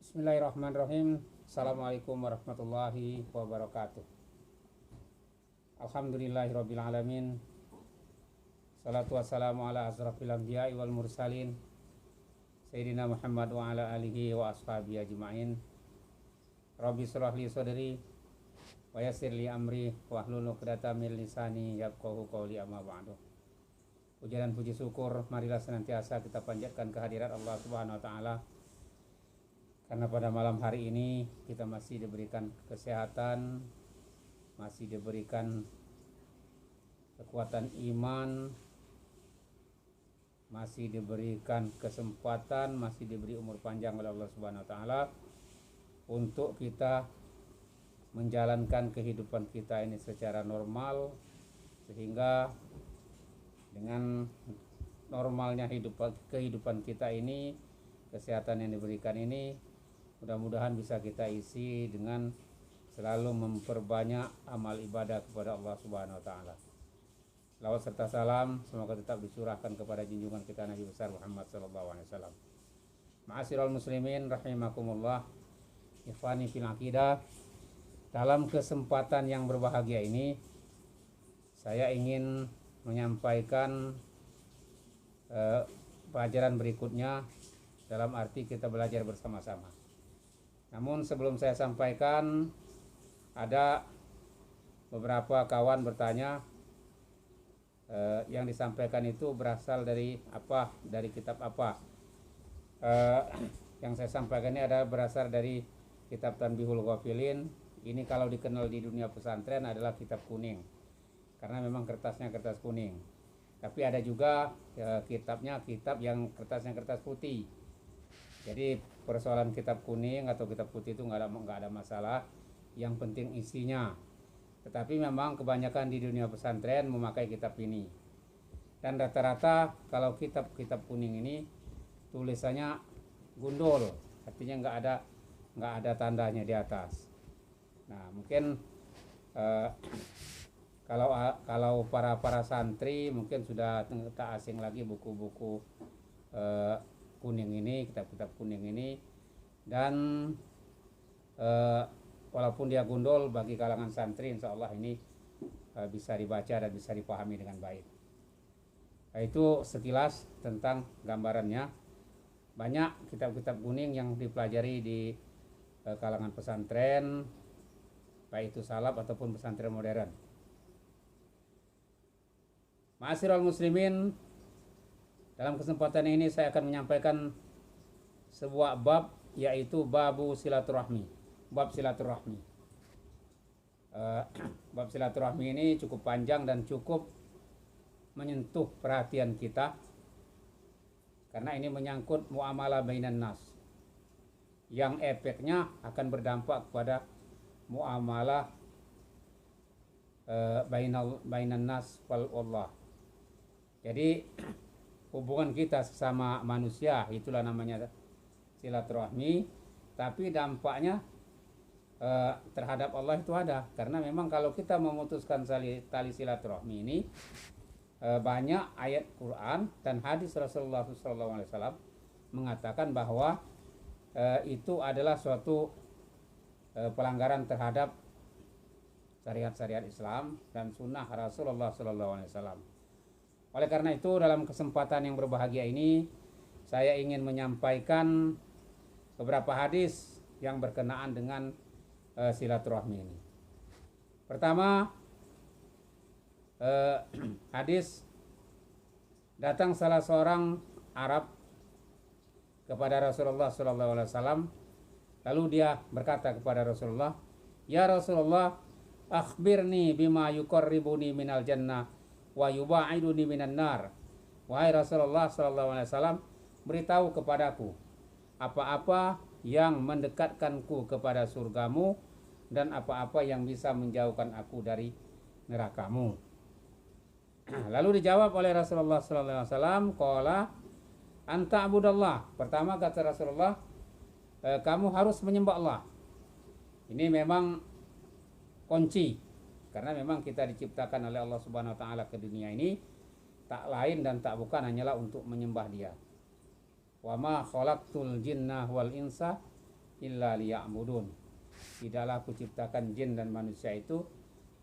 Bismillahirrahmanirrahim. Assalamualaikum warahmatullahi wabarakatuh. Alhamdulillahirabbil alamin. Salatu wassalamu ala asrafil anbiya'i wal mursalin Sayyidina Muhammad wa ala alihi wa ashabihi ajma'in. Rabbi shrah li sadri wa yassir li amri wahlul 'uqdatam min lisani yafqahu qawli, amma ba'du. Puja dan puji syukur marilah senantiasa kita panjatkan kehadirat Allah Subhanahu wa taala, karena pada malam hari ini kita masih diberikan kesehatan, masih diberikan kekuatan iman, masih diberikan kesempatan, masih diberi umur panjang oleh Allah Subhanahu wa taala untuk kita menjalankan kehidupan kita ini secara normal, sehingga dengan normalnya kehidupan kita ini, kesehatan yang diberikan ini mudah-mudahan bisa kita isi dengan selalu memperbanyak amal ibadah kepada Allah Subhanahu wa taala. Selawat serta salam semoga tetap dicurahkan kepada junjungan kita Nabi besar Muhammad sallallahu alaihi wasallam. Ma'asyiral muslimin rahimakumullah, ikhwani fil aqidah. Dalam kesempatan yang berbahagia ini saya ingin menyampaikan pelajaran berikutnya, dalam arti kita belajar bersama-sama. Namun sebelum saya sampaikan, ada beberapa kawan bertanya, yang disampaikan itu berasal dari apa, dari kitab apa. Yang saya sampaikan ini ada berasal dari kitab Tanbihul Ghafilin. Ini kalau dikenal di dunia pesantren adalah kitab kuning, karena memang kertasnya kertas kuning. Tapi ada juga kitabnya kitab yang kertasnya kertas putih. Jadi persoalan kitab kuning atau kitab putih itu nggak ada masalah, yang penting isinya. Tetapi memang kebanyakan di dunia pesantren memakai kitab ini, dan rata-rata kalau kitab kuning ini tulisannya gundul, artinya nggak ada tandanya di atas. Nah mungkin kalau para santri mungkin sudah tak asing lagi buku-buku kuning ini, kitab-kitab kuning ini, dan walaupun dia gundul, bagi kalangan santri insya Allah ini bisa dibaca dan bisa dipahami dengan baik. Itu sekilas tentang gambarannya. Banyak kitab-kitab kuning yang dipelajari di kalangan pesantren, baik itu salaf ataupun pesantren modern. Ma'asyiral muslimin, dalam kesempatan ini saya akan menyampaikan sebuah bab, yaitu babu silaturahmi. Bab silaturahmi. Bab silaturahmi ini cukup panjang dan cukup menyentuh perhatian kita, karena ini menyangkut muamalah bainan nas, yang efeknya akan berdampak kepada muamalah bainan nas wal Allah. Jadi hubungan kita sesama manusia itulah namanya silaturahmi, tapi dampaknya terhadap Allah itu ada, karena memang kalau kita memutuskan tali silaturahmi ini, banyak ayat Quran dan hadis Rasulullah SAW mengatakan bahwa itu adalah suatu pelanggaran terhadap syariat-syariat Islam dan sunnah Rasulullah SAW. Oleh karena itu, dalam kesempatan yang berbahagia ini saya ingin menyampaikan beberapa hadis yang berkenaan dengan silaturahmi ini. Pertama, hadis, datang salah seorang Arab kepada Rasulullah SAW, lalu dia berkata kepada Rasulullah, "Ya Rasulullah, akhbirni bima yuqarribuni minal jannah wa yuba'iduni minan nar." Wahai Rasulullah SAW, beritahu kepadaku apa-apa yang mendekatkanku kepada surgamu dan apa-apa yang bisa menjauhkan aku dari nerakamu. Lalu dijawab oleh Rasulullah SAW, qala anta abudallah. Pertama kata Rasulullah, kamu harus menyembah Allah. Ini memang kunci, karena memang kita diciptakan oleh Allah Subhanahu wa taala ke dunia ini tak lain dan tak bukan hanyalah untuk menyembah Dia. Wa ma khalaqtul jinna wal insa illa liya'budun. Tidaklah aku ciptakan jin dan manusia itu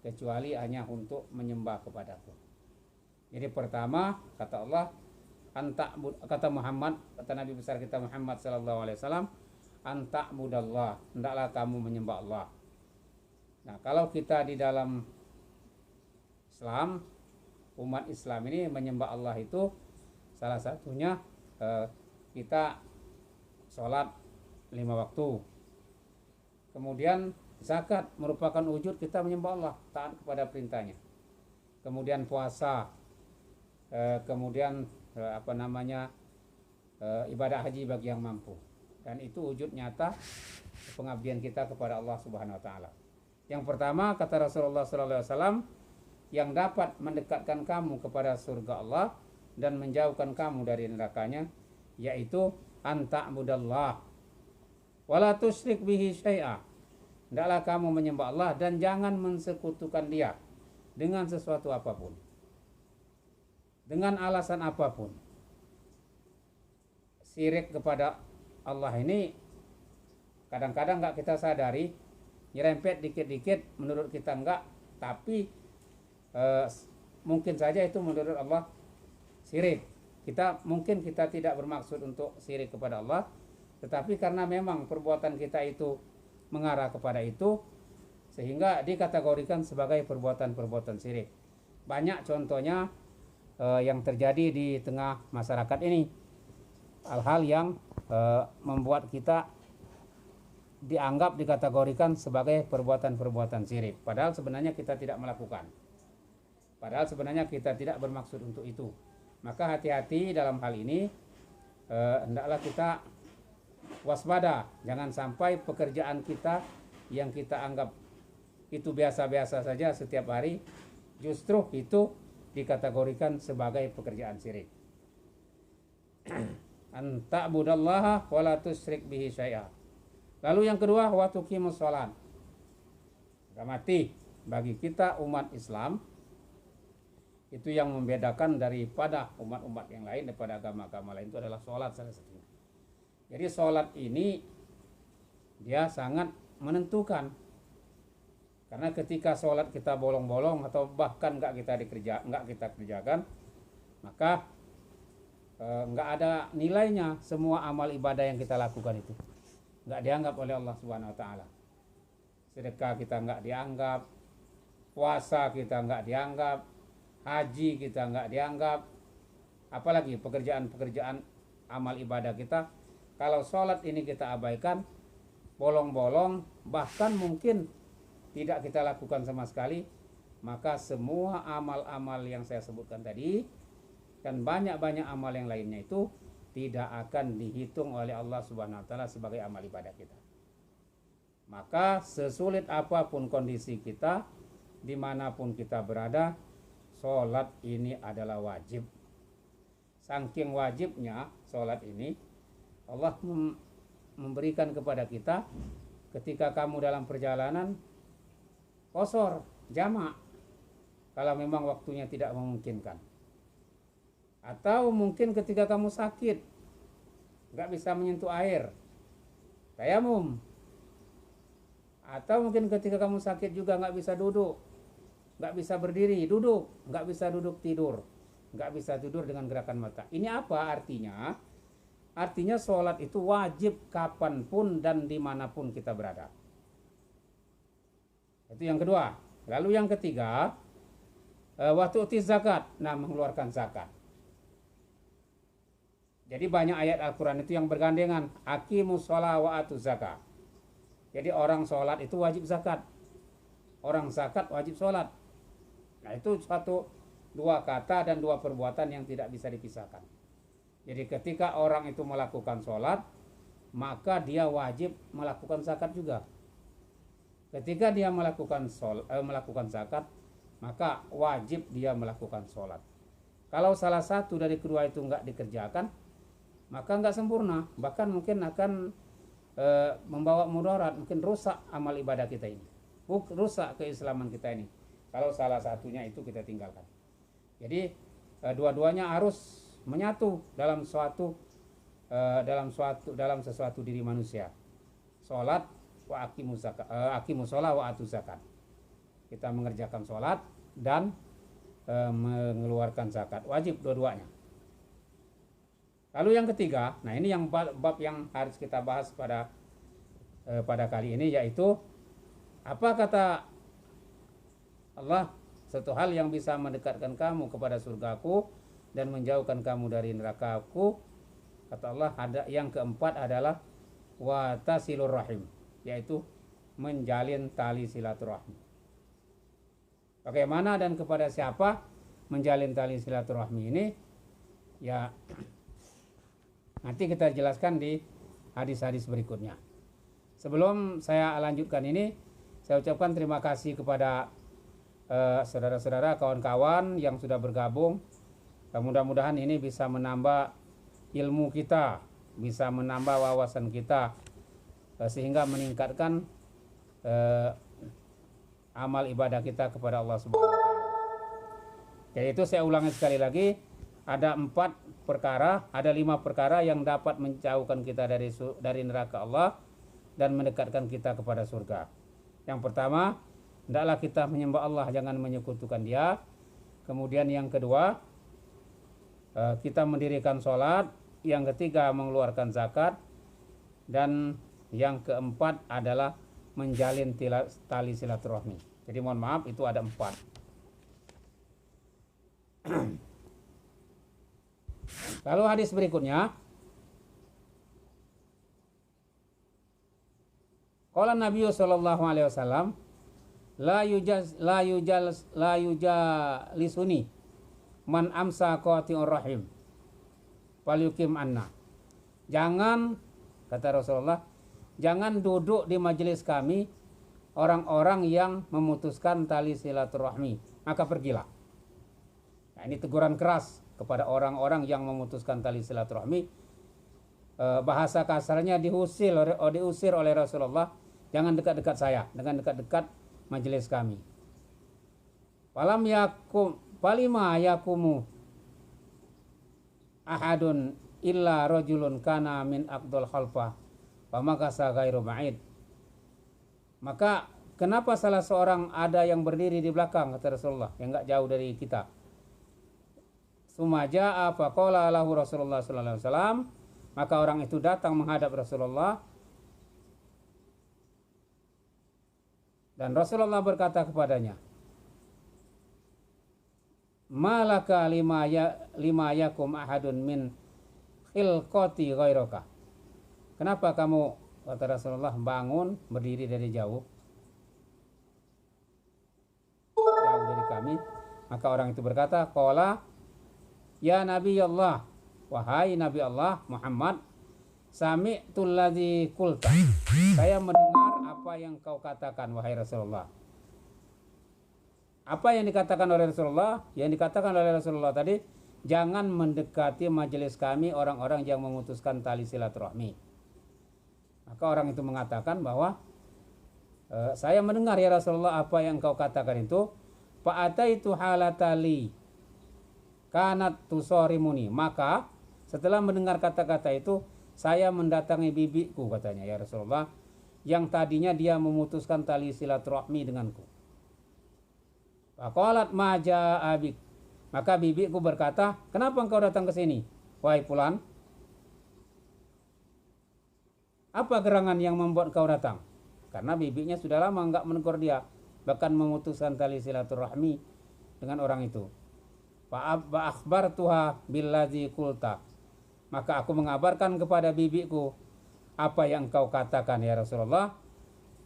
kecuali hanya untuk menyembah kepadaku. Jadi pertama kata Allah, kata Muhammad, kata Nabi besar kita Muhammad sallallahu alaihi wasallam, anta'budallah, hendaklah kamu menyembah Allah. Nah, kalau kita di dalam Islam, umat Islam ini menyembah Allah itu salah satunya kita sholat 5 waktu. Kemudian zakat merupakan wujud kita menyembah Allah, taat kepada perintahnya. Kemudian puasa, kemudian ibadah haji bagi yang mampu. Dan itu wujud nyata pengabdian kita kepada Allah Subhanahu wa taala. Yang pertama kata Rasulullah sallallahu alaihi wasallam, yang dapat mendekatkan kamu kepada surga Allah dan menjauhkan kamu dari nerakanya, yaitu anta'budallah wala tusyrik bihi syai'a. Hendaklah kamu menyembah Allah dan jangan mensekutukan Dia dengan sesuatu apapun, dengan alasan apapun. Syirik kepada Allah ini kadang-kadang enggak kita sadari, nyerempet dikit-dikit, menurut kita enggak, tapi mungkin saja itu menurut Allah syirik. Mungkin kita tidak bermaksud untuk syirik kepada Allah, tetapi karena memang perbuatan kita itu mengarah kepada itu, sehingga dikategorikan sebagai perbuatan-perbuatan syirik. Banyak contohnya yang terjadi di tengah masyarakat ini, hal-hal yang membuat kita dianggap dikategorikan sebagai perbuatan-perbuatan syirik, padahal sebenarnya kita tidak melakukan, padahal sebenarnya kita tidak bermaksud untuk itu. Maka hati-hati dalam hal ini, hendaklah kita waspada, jangan sampai pekerjaan kita yang kita anggap itu biasa-biasa saja setiap hari, justru itu dikategorikan sebagai pekerjaan syirik. Anta'budallaha wa la tusyrik bihi syai'a. Lalu yang kedua, wa tuqimus shalat. Mati bagi kita umat Islam, itu yang membedakan daripada umat-umat yang lain, daripada agama-agama lain, itu adalah sholat salah satunya. Jadi sholat ini dia sangat menentukan, karena ketika sholat kita bolong-bolong atau bahkan nggak kita kerjakan, maka nggak ada nilainya. Semua amal ibadah yang kita lakukan itu nggak dianggap oleh Allah Subhanahu Wa Taala. Sedekah kita nggak dianggap, puasa kita nggak dianggap, haji kita nggak dianggap, apalagi pekerjaan-pekerjaan amal ibadah kita. Kalau sholat ini kita abaikan, bolong-bolong, bahkan mungkin tidak kita lakukan sama sekali, maka semua amal-amal yang saya sebutkan tadi dan banyak-banyak amal yang lainnya itu tidak akan dihitung oleh Allah Subhanahu wa taala sebagai amal ibadah kita. Maka sesulit apapun kondisi kita, dimanapun kita berada, sholat ini adalah wajib. Saking wajibnya sholat ini, Allah memberikan kepada kita, ketika kamu dalam perjalanan qasar, jamak, kalau memang waktunya tidak memungkinkan. Atau mungkin ketika kamu sakit, nggak bisa menyentuh air, tayamum. Atau mungkin ketika kamu sakit juga nggak bisa duduk, nggak bisa berdiri, duduk, nggak bisa duduk tidur, nggak bisa tidur dengan gerakan mata. Ini apa artinya? Artinya sholat itu wajib kapanpun dan dimanapun kita berada. Itu yang kedua. Lalu yang ketiga, waktu zakat, nah mengeluarkan zakat. Jadi banyak ayat Al-Quran itu yang bergandengan, aqimus sholat wa atuz zakat. Jadi orang sholat itu wajib zakat, orang zakat wajib sholat. Nah itu dua kata dan dua perbuatan yang tidak bisa dipisahkan. Jadi ketika orang itu melakukan sholat, maka dia wajib melakukan zakat juga. Ketika dia melakukan zakat, maka wajib dia melakukan sholat. Kalau salah satu dari kedua itu enggak dikerjakan, maka enggak sempurna, bahkan mungkin akan membawa mudarat, mungkin rusak amal ibadah kita ini, rusak keislaman kita ini, kalau salah satunya itu kita tinggalkan. Jadi dua-duanya harus menyatu dalam sesuatu diri manusia. sholat wa aqimus sholat wa atuz zakat. Kita mengerjakan sholat dan mengeluarkan zakat, wajib dua-duanya. Lalu yang ketiga, nah ini yang bab yang harus kita bahas pada kali ini, yaitu apa kata Allah, satu hal yang bisa mendekatkan kamu kepada surgaku dan menjauhkan kamu dari nerakaku. Kata Allah, ada yang keempat adalah wa tasilur rahim, yaitu menjalin tali silaturahmi. Bagaimana dan kepada siapa menjalin tali silaturahmi ini? Ya, nanti kita jelaskan di hadis-hadis berikutnya. Sebelum saya lanjutkan ini, saya ucapkan terima kasih kepada saudara-saudara, kawan-kawan yang sudah bergabung. Mudah-mudahan ini bisa menambah ilmu kita, bisa menambah wawasan kita, sehingga meningkatkan amal ibadah kita kepada Allah Subhanahu wa taala. Yaitu saya ulangi sekali lagi, ada 5 perkara yang dapat menjauhkan kita dari neraka Allah dan mendekatkan kita kepada surga. Yang pertama, hendaklah kita menyembah Allah, jangan menyekutukan Dia. Kemudian yang kedua, kita mendirikan sholat. Yang ketiga, mengeluarkan zakat. Dan yang keempat adalah menjalin tali silaturahmi. Jadi mohon maaf, itu ada 4. Lalu hadis berikutnya, qala Nabi sallallahu alaihi wasallam, la yujalisuni man amsa qati'ur rahim falyukim anna. Jangan, kata Rasulullah, jangan duduk di majelis kami orang-orang yang memutuskan tali silaturahmi, maka pergilah. Nah, ini teguran keras kepada orang-orang yang memutuskan tali silaturahmi. Bahasa kasarnya diusir oleh Rasulullah, jangan dekat-dekat saya, dengan dekat-dekat majelis kami. Falima yakumu ahadun illa rajulun kana min aqdul khalfah wa makasa ghairu ba'id. Maka kenapa salah seorang ada yang berdiri di belakang, kata Rasulullah, yang enggak jauh dari kita. Sumaja'a faqala lahu Rasulullah sallallahu alaihi wasallam, maka orang itu datang menghadap Rasulullah dan Rasulullah berkata kepadanya, malaka lima yakum ahadun min khilqati ghairaka. Kenapa kamu, kata Rasulullah, bangun berdiri dari jauh dari kami? Maka orang itu berkata, qala ya Nabi Allah, wahai Nabi Allah Muhammad, sami'tul ladzi qulta, saya mendengar apa yang kau katakan wahai Rasulullah. Apa yang dikatakan oleh Rasulullah? Yang dikatakan oleh Rasulullah tadi, jangan mendekati majelis kami orang-orang yang memutuskan tali silaturahmi. Maka orang itu mengatakan bahwa saya mendengar ya Rasulullah apa yang kau katakan itu. Fa'ataitu halatali kanat tusorimuni. Maka setelah mendengar kata-kata itu, saya mendatangi bibiku, katanya, ya Rasulullah, yang tadinya dia memutuskan tali silaturahmi denganku. Faqalat ma jaa abik. Maka bibiku berkata, kenapa engkau datang ke sini, wahai fulan? Apa gerangan yang membuat kau datang? Karena bibinya sudah lama enggak menegur dia, bahkan memutuskan tali silaturahmi dengan orang itu. Fa akhbartuha billazi qulta. Maka aku mengabarkan kepada bibiku apa yang kau katakan ya Rasulullah,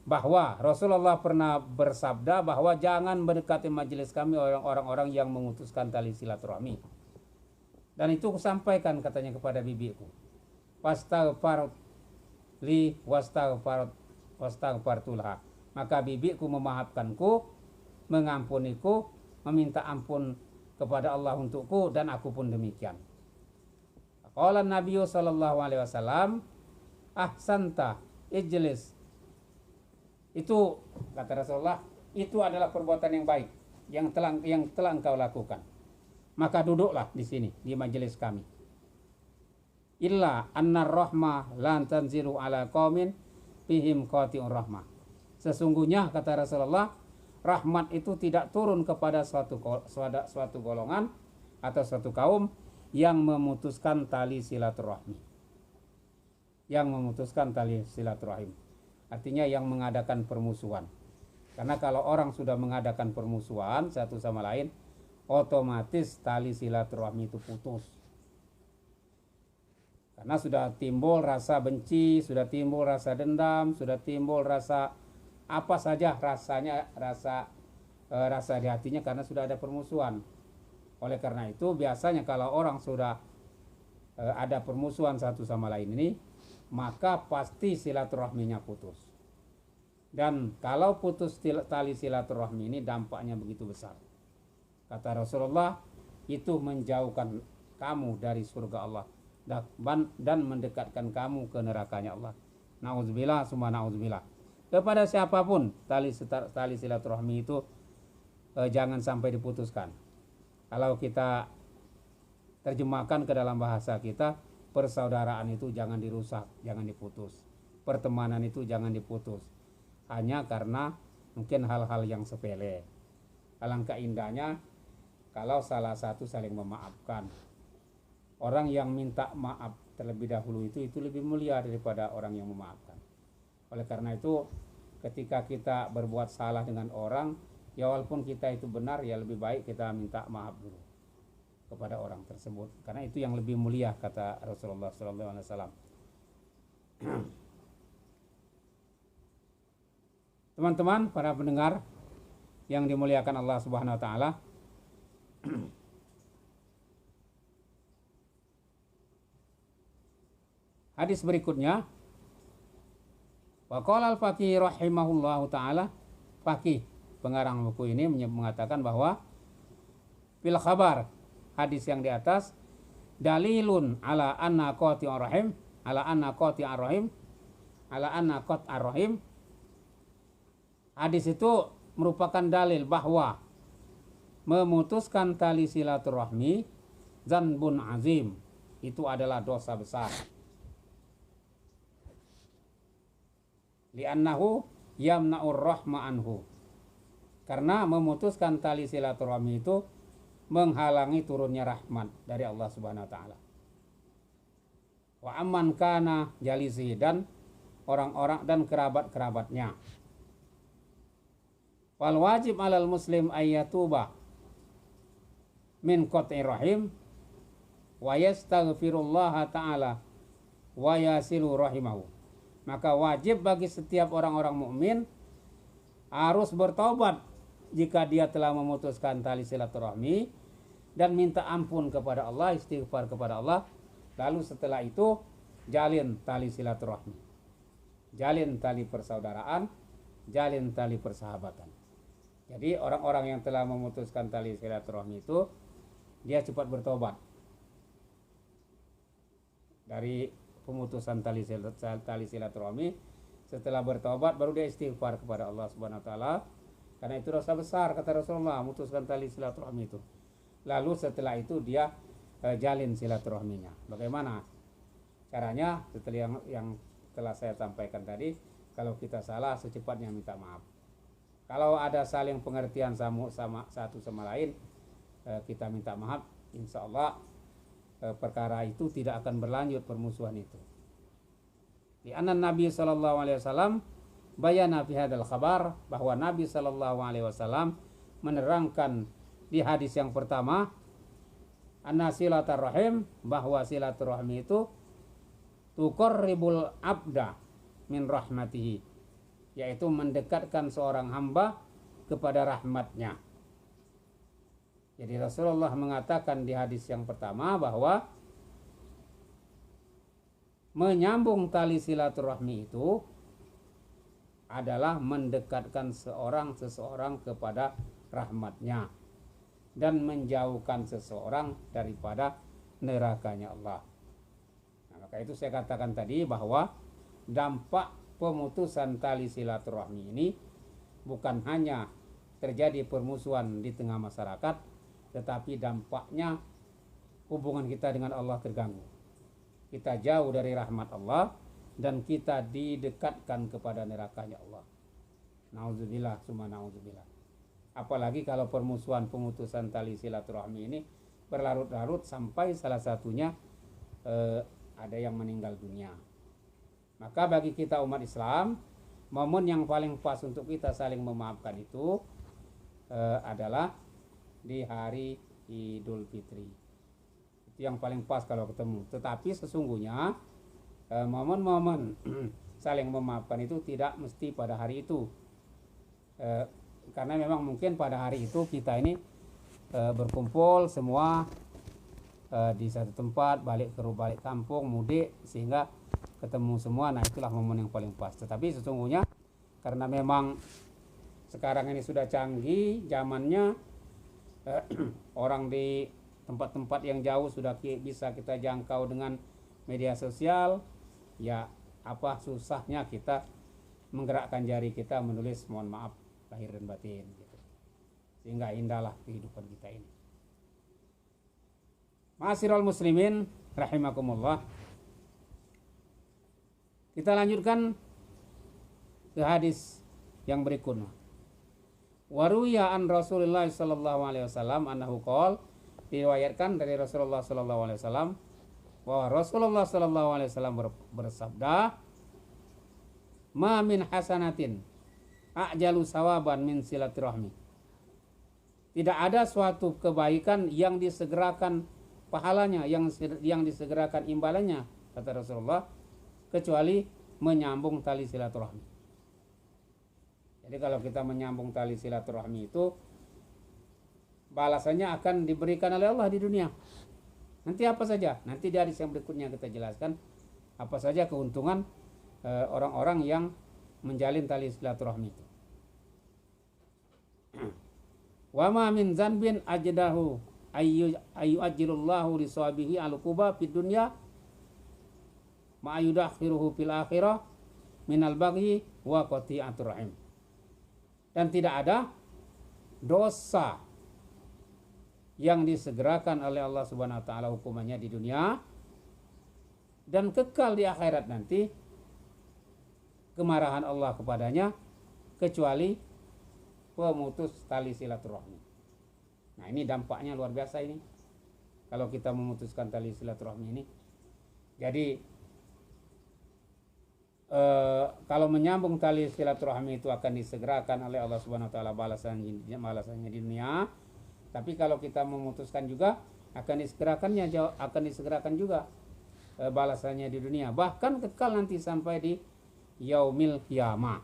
bahwa Rasulullah pernah bersabda bahwa jangan mendekati majelis kami orang-orang yang memutuskan tali silaturahmi. Dan itu kusampaikan, katanya, kepada bibiku. Wastaghfar li wastaghfartulha. Maka bibiku memaafkanku, mengampuniku, meminta ampun kepada Allah untukku, dan aku pun demikian. Qala Nabi sallallahu alaihi wasallam, ahsanta ijlis. Itu, kata Rasulullah, itu adalah perbuatan yang baik yang telah engkau lakukan. Maka duduklah di sini, di majelis kami. Illa annar rahmah lan tanziru ala qaumin fihim qati'ur rahmah. Sesungguhnya kata Rasulullah, rahmat itu tidak turun kepada suatu golongan atau suatu kaum yang memutuskan tali silaturahmi. Yang memutuskan tali silaturahim. Artinya yang mengadakan permusuhan. Karena kalau orang sudah mengadakan permusuhan satu sama lain, otomatis tali silaturahmi itu putus. Karena sudah timbul rasa benci, sudah timbul rasa dendam, sudah timbul rasa apa saja rasanya, rasa di hatinya karena sudah ada permusuhan. Oleh karena itu biasanya kalau orang sudah ada permusuhan satu sama lain ini, maka pasti silaturahminya putus. Dan kalau putus tali silaturahmi ini dampaknya begitu besar. Kata Rasulullah, itu menjauhkan kamu dari surga Allah dan mendekatkan kamu ke nerakanya Allah. Na'udzubillah summa na'udzubillah. Kepada siapapun tali silaturahmi itu jangan sampai diputuskan. Kalau kita terjemahkan ke dalam bahasa kita, persaudaraan itu jangan dirusak, jangan diputus. Pertemanan itu jangan diputus. Hanya karena mungkin hal-hal yang sepele. Alangkah indahnya kalau salah satu saling memaafkan. Orang yang minta maaf terlebih dahulu itu lebih mulia daripada orang yang memaafkan. Oleh karena itu ketika kita berbuat salah dengan orang, ya walaupun kita itu benar, ya lebih baik kita minta maaf dulu kepada orang tersebut, karena itu yang lebih mulia kata Rasulullah SAW. Teman-teman para pendengar yang dimuliakan Allah Subhanahu Wa Taala, hadis berikutnya, waqala al-faqih rahimahullahu taala, faqih pengarang buku ini mengatakan bahwa fil khabar, hadis yang di atas, dalilun ala anna qati'ur rahim, ala anna qati'ur rahim, ala anna qat'ur rahim. Hadis itu merupakan dalil bahwa memutuskan tali silaturahmi zanbun azim, itu adalah dosa besar. Li'annahu yamna'ur rahma anhu, karena memutuskan tali silaturahmi itu menghalangi turunnya rahmat dari Allah Subhanahu Wa Taala. Wa amman kana jalisi, dan orang-orang dan kerabat-kerabatnya. Wal wajib alal muslim ayyatuba min qat'ir rahim wa yastaghfirullah ta'ala wa yasilu rahimahu. Maka wajib bagi setiap orang-orang mukmin harus bertobat jika dia telah memutuskan tali silaturahmi dan minta ampun kepada Allah, istighfar kepada Allah. Lalu setelah itu jalin tali silaturahmi, jalin tali persaudaraan, jalin tali persahabatan. Jadi orang-orang yang telah memutuskan tali silaturahmi itu dia cepat bertobat dari pemutusan tali silaturahmi. Setelah bertobat baru dia istighfar kepada Allah Subhanahu Wa Taala, karena itu dosa besar kata Rasulullah, memutuskan tali silaturahmi itu. Lalu setelah itu dia jalin silaturahminya. Bagaimana caranya? Setelah yang telah saya sampaikan tadi, kalau kita salah secepatnya minta maaf. Kalau ada saling pengertian sama satu sama lain, kita minta maaf, insya Allah perkara itu tidak akan berlanjut permusuhan itu. Di anna Nabi sallallahu alaihi wasallam bayana fi hadzal khabar, bahwa Nabi sallallahu alaihi wasallam menerangkan di hadis yang pertama, anna silaturahim, bahwa silaturahmi itu tuqarribul abda min rahmatihi, yaitu mendekatkan seorang hamba kepada rahmatnya. Jadi Rasulullah mengatakan di hadis yang pertama bahwa menyambung tali silaturahmi itu adalah mendekatkan seseorang kepada rahmatnya dan menjauhkan seseorang daripada nerakanya Allah. Nah, maka itu saya katakan tadi bahwa dampak pemutusan tali silaturahmi ini bukan hanya terjadi permusuhan di tengah masyarakat, tetapi dampaknya hubungan kita dengan Allah terganggu. Kita jauh dari rahmat Allah dan kita didekatkan kepada nerakanya Allah. Nauzubillah, summa nauzubillah. Apalagi kalau permusuhan pemutusan tali silaturahmi ini berlarut-larut sampai salah satunya ada yang meninggal dunia. Maka bagi kita umat Islam, momen yang paling pas untuk kita saling memaafkan itu adalah di hari Idul Fitri. Itu yang paling pas kalau ketemu. Tetapi sesungguhnya momen-momen saling memaafkan itu tidak mesti pada hari itu. Karena memang mungkin pada hari itu kita ini berkumpul semua di satu tempat, balik kampung, mudik, sehingga ketemu semua. Nah, itulah momen yang paling pas. Tetapi sesungguhnya karena memang sekarang ini sudah canggih zamannya, orang di tempat-tempat yang jauh sudah bisa kita jangkau dengan media sosial. Ya, apa susahnya kita menggerakkan jari kita menulis mohon maaf lahir dan batin gitu. Sehingga indahlah kehidupan kita ini. Ma'asyiral muslimin rahimakumullah. Kita lanjutkan ke hadis yang berikutnya. Waruya an Rasulullah sallallahu alaihi wasallam annahu qol, diriwayatkan dari Rasulullah sallallahu alaihi wasallam bahwa Rasulullah sallallahu alaihi wasallam bersabda, "Ma min hasanatin a'jalu sawaban min silaturahmi." Tidak ada suatu kebaikan yang disegerakan pahalanya, yang disegerakan imbalannya, kata Rasulullah, kecuali menyambung tali silaturahmi. Jadi kalau kita menyambung tali silaturahmi itu balasannya akan diberikan oleh Allah di dunia. Nanti apa saja? Nanti di hadis yang berikutnya kita jelaskan apa saja keuntungan orang-orang yang menjalin tali silaturahmi itu. Wa ma min zanbin ajdahu ayu ajilullahu li sawabihi al-quba fid dunya ma yudakhiruhu fil akhirah minal baghi wa qati'atur rahim. Dan tidak ada dosa yang disegerakan oleh Allah Subhanahu wa taala hukumannya di dunia dan kekal di akhirat nanti kemarahan Allah kepadanya kecuali pemutus tali silaturahmi. Nah, ini dampaknya luar biasa ini. Kalau kita memutuskan tali silaturahmi ini. Jadi kalau menyambung tali silaturahmi itu akan disegerakan oleh Allah Subhanahu wa taala balasannya di dunia. Tapi kalau kita memutuskan juga akan disegerakan juga balasannya di dunia, bahkan kekal nanti sampai di yaumil qiyamah.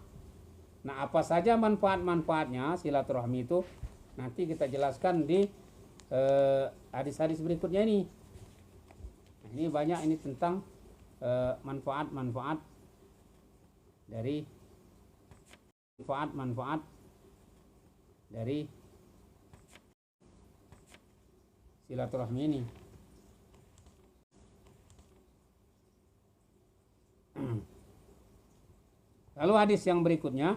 Nah, apa saja manfaat-manfaatnya silaturahmi itu nanti kita jelaskan di hadis-hadis berikutnya ini. Nah, ini banyak ini tentang manfaat-manfaat dari silaturahmi ini. Lalu hadis yang berikutnya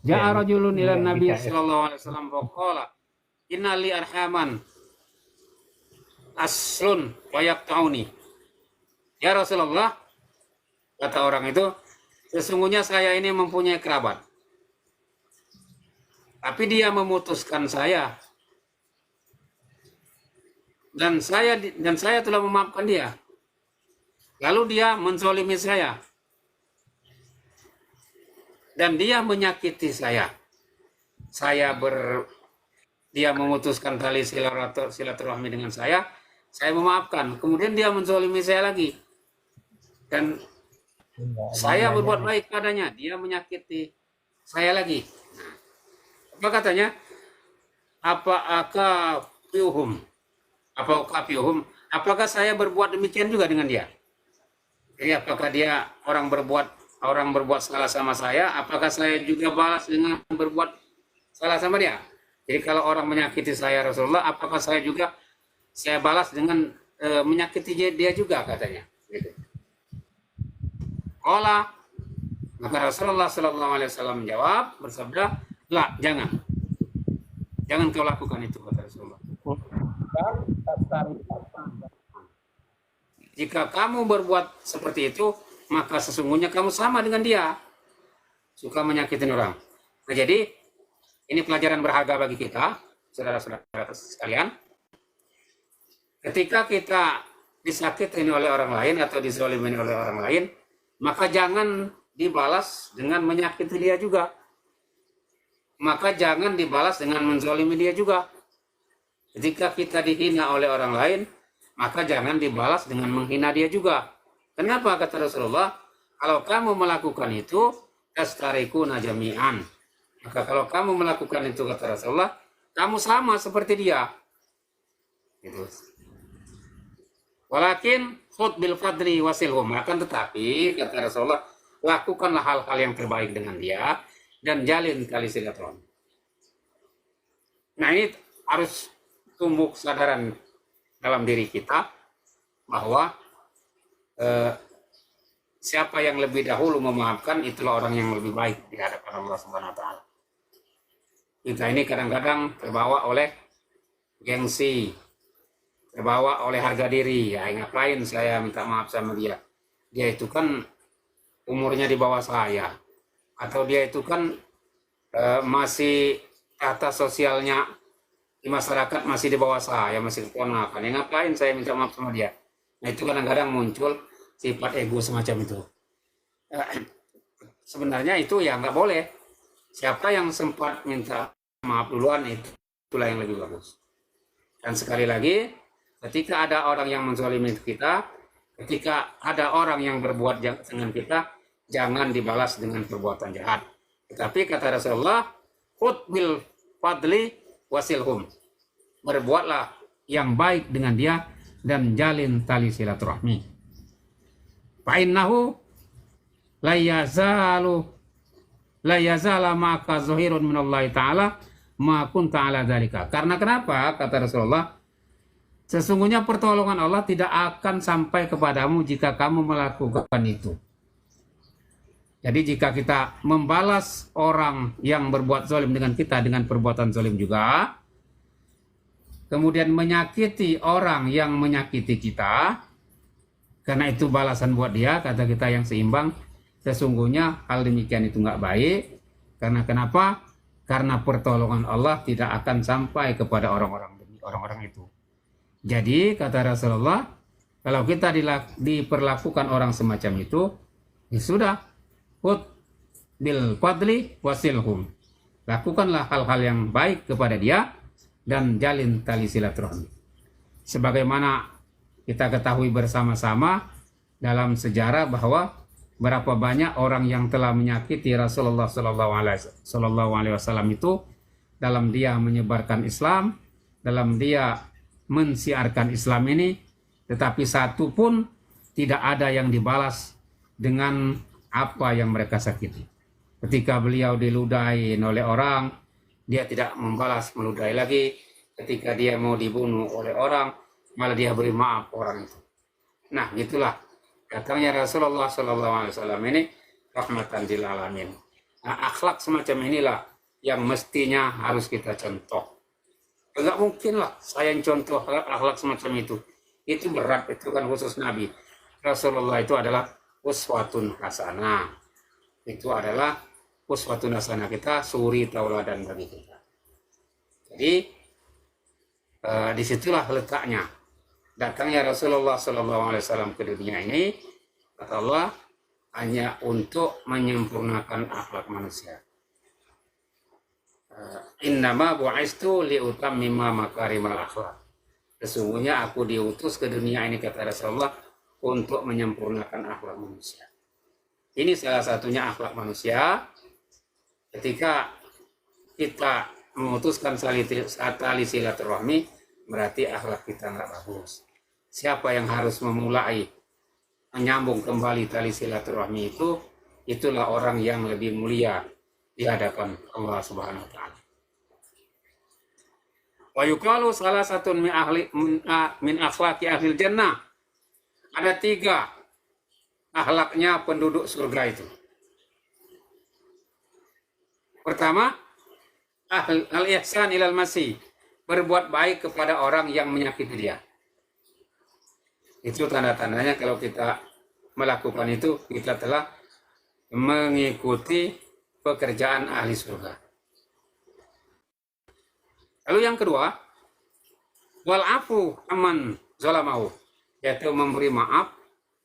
Ja'a rajulun ila Nabi sallallahu alaihi wasallam faqala inna li arhaman aslun wa yaqta'uni. Ya Rasulullah, kata orang itu, sesungguhnya saya ini mempunyai kerabat. Tapi dia memutuskan saya. Dan saya telah memaafkan dia. Lalu dia menzalimi saya. Dan dia menyakiti saya. Dia memutuskan tali silaturahmi dengan saya memaafkan. Kemudian dia menzalimi saya lagi. Dan saya berbuat baik padanya, dia menyakiti saya lagi. Apa katanya? Apakah saya berbuat demikian juga dengan dia? Jadi apakah dia orang berbuat salah sama saya, apakah saya juga balas dengan berbuat salah sama dia? Jadi kalau orang menyakiti saya Rasulullah, apakah saya balas dengan menyakiti dia juga, katanya. Gitu. Maka Rasulullah SAW bersabda, "La, jangan kau lakukan itu," kata Rasulullah. dan tastariqan. Jika kamu berbuat seperti itu, maka sesungguhnya kamu sama dengan dia, suka menyakitin orang. Nah, jadi ini pelajaran berharga bagi kita, saudara-saudara sekalian. Ketika kita disakitin oleh orang lain atau dizalimin oleh orang lain, maka jangan dibalas dengan menyakiti dia juga. Maka jangan dibalas dengan menzalimi dia juga. Ketika kita dihina oleh orang lain, maka jangan dibalas dengan menghina dia juga. Kenapa kata Rasulullah? Kalau kamu melakukan itu, tastarikuna jami'an. Maka kalau kamu melakukan itu kata Rasulullah, kamu sama seperti dia. Gitu. Walakin khud bil fadli wasilhum. Akan tetapi kata Rasulullah, lakukanlah hal-hal yang terbaik dengan dia dan jalin tali silaturahmi. Nah, ini harus tumbuh kesadaran dalam diri kita bahwa siapa yang lebih dahulu memaafkan itulah orang yang lebih baik di hadapan Allah Subhanahu wa taala. Kita ini kadang-kadang terbawa oleh gengsi, terbawa oleh harga diri. Ya, ngapain saya minta maaf sama dia? Dia itu kan umurnya di bawah saya, atau dia itu kan masih tata sosialnya di masyarakat masih di bawah saya, masih keponakan. Ya, ngapain saya minta maaf sama dia? Nah, itu kadang-kadang muncul sifat ego semacam itu. Sebenarnya itu ya nggak boleh. Siapa yang sempat minta maaf duluan, itulah yang lebih bagus. Dan sekali lagi, ketika ada orang yang menzalimi kita, ketika ada orang yang berbuat dengan kita, jangan dibalas dengan perbuatan jahat. Tetapi kata Rasulullah, khud bil fadli wasilhum. Berbuatlah yang baik dengan dia dan jalin tali silaturahmi. Fa innahu la yazala maka zahirun minallahi ta'ala ma kunta ala dzalika. Karena kenapa? Kata Rasulullah, sesungguhnya pertolongan Allah tidak akan sampai kepadamu jika kamu melakukan itu. Jadi jika kita membalas orang yang berbuat zalim dengan kita dengan perbuatan zalim juga, kemudian menyakiti orang yang menyakiti kita, karena itu balasan buat dia, kata kita yang seimbang, sesungguhnya hal demikian itu nggak baik. Karena kenapa? Karena pertolongan Allah tidak akan sampai kepada orang-orang itu. Jadi kata Rasulullah, kalau kita diperlakukan orang semacam itu, ya sudah, khud bil fadli wasilhum. Lakukanlah hal-hal yang baik kepada dia dan jalin tali silaturahmi. Sebagaimana kita ketahui bersama-sama dalam sejarah bahwa berapa banyak orang yang telah menyakiti Rasulullah Sallallahu Alaihi Wasallam itu dalam dia menyebarkan Islam, dalam dia mensiarkan Islam ini, tetapi satu pun tidak ada yang dibalas dengan apa yang mereka sakiti. Ketika beliau diludahi oleh orang, dia tidak membalas meludahi lagi. Ketika dia mau dibunuh oleh orang, malah dia beri maaf orang itu. Nah, gitulah datangnya Rasulullah SAW ini rahmatan lil alamin. Nah, akhlak semacam inilah yang mestinya harus kita contoh. Enggak mungkin lah saya yang contoh akhlak semacam itu. Itu berat, itu kan khusus Nabi. Rasulullah itu adalah uswatun hasanah. Itu adalah uswatun hasanah kita, suri tauladan bagi kita. Jadi disitulah letaknya datangnya Rasulullah SAW ke dunia ini, kata Allah, hanya untuk menyempurnakan akhlak manusia. Innama bu'istu liutammima makarimal akhlak. Sesungguhnya aku diutus ke dunia ini, kata Rasulullah, untuk menyempurnakan akhlak manusia. Ini salah satunya akhlak manusia. Ketika kita memutuskan tali silaturahmi, berarti akhlak kita nggak bagus. Siapa yang harus memulai menyambung kembali tali silaturahmi itu, itulah orang yang lebih mulia di hadapan Allah Subhanahu wa taala. Wa yuqalu salah satu min akhlaqi ahlil jannah. Ada 3 akhlaknya penduduk surga itu. Pertama, al-ihsan ilal masih, berbuat baik kepada orang yang menyakiti dia. Itu tanda-tandanya kalau kita melakukan itu, kita telah mengikuti pekerjaan ahli surga. Lalu yang kedua, wal afu aman zalamahu, yaitu memberi maaf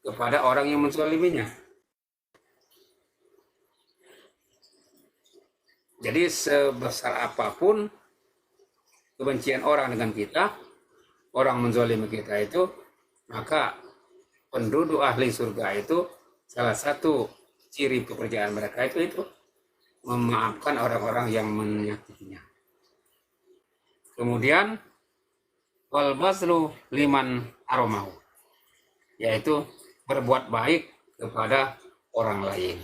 kepada orang yang menzaliminya. Jadi sebesar apapun kebencian orang dengan kita, orang menzalimi kita itu, maka penduduk ahli surga itu salah satu ciri pekerjaan mereka itu memaafkan orang-orang yang menyakitinya. Kemudian wal baslu liman aromahu, yaitu berbuat baik kepada orang lain.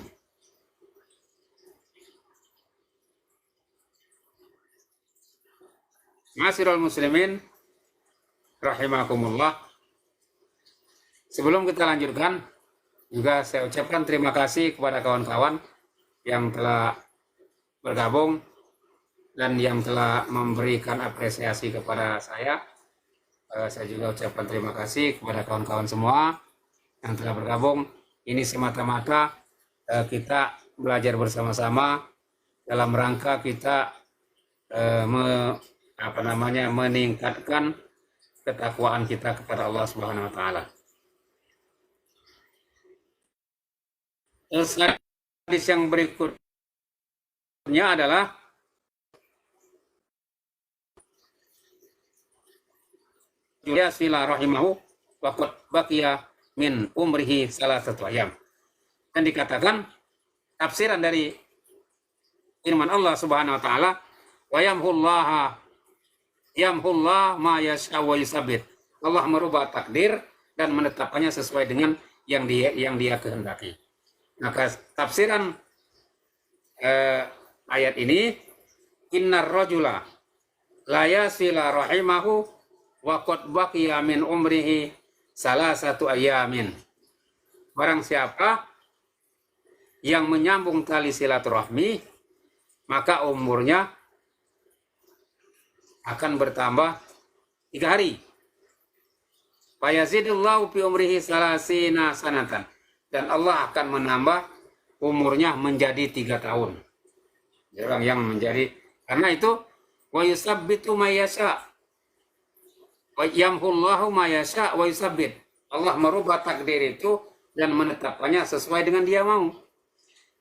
Ma'asyiral muslimin rahimakumullah. Sebelum kita lanjutkan, juga saya ucapkan terima kasih kepada kawan-kawan yang telah bergabung dan yang telah memberikan apresiasi kepada saya. Saya juga ucapkan terima kasih kepada kawan-kawan semua yang telah bergabung. Ini semata-mata kita belajar bersama-sama dalam rangka kita meningkatkan ketakwaan kita kepada Allah Subhanahu wa taala. Hadis yang berikutnya adalah Yasila rahimahu wa qad baqiya min umrihi salasatu ayyam. Dan dikatakan tafsiran dari firman Allah Subhanahu wa taala, wa yamhullah ma yasha wa yusabbit. Allah merubah takdir dan menetapkannya sesuai dengan yang dia kehendaki. Maka tafsiran ayat ini, innar rajula la yasila rahimahu wa qad baqiya min umrihi salasatu ayamin. Barang siapa yang menyambung tali silaturahmi, maka umurnya akan bertambah 3 hari. Fayazidullahu fi umrihi salasina sanatan. Dan Allah akan menambah umurnya menjadi 3 tahun. Orang yang menjadi, karena itu wa yusabbitu ma yasha. Wa yamhullahu ma yasha wa yusabbit. Allah merubah takdir itu dan menetapkannya sesuai dengan dia mau.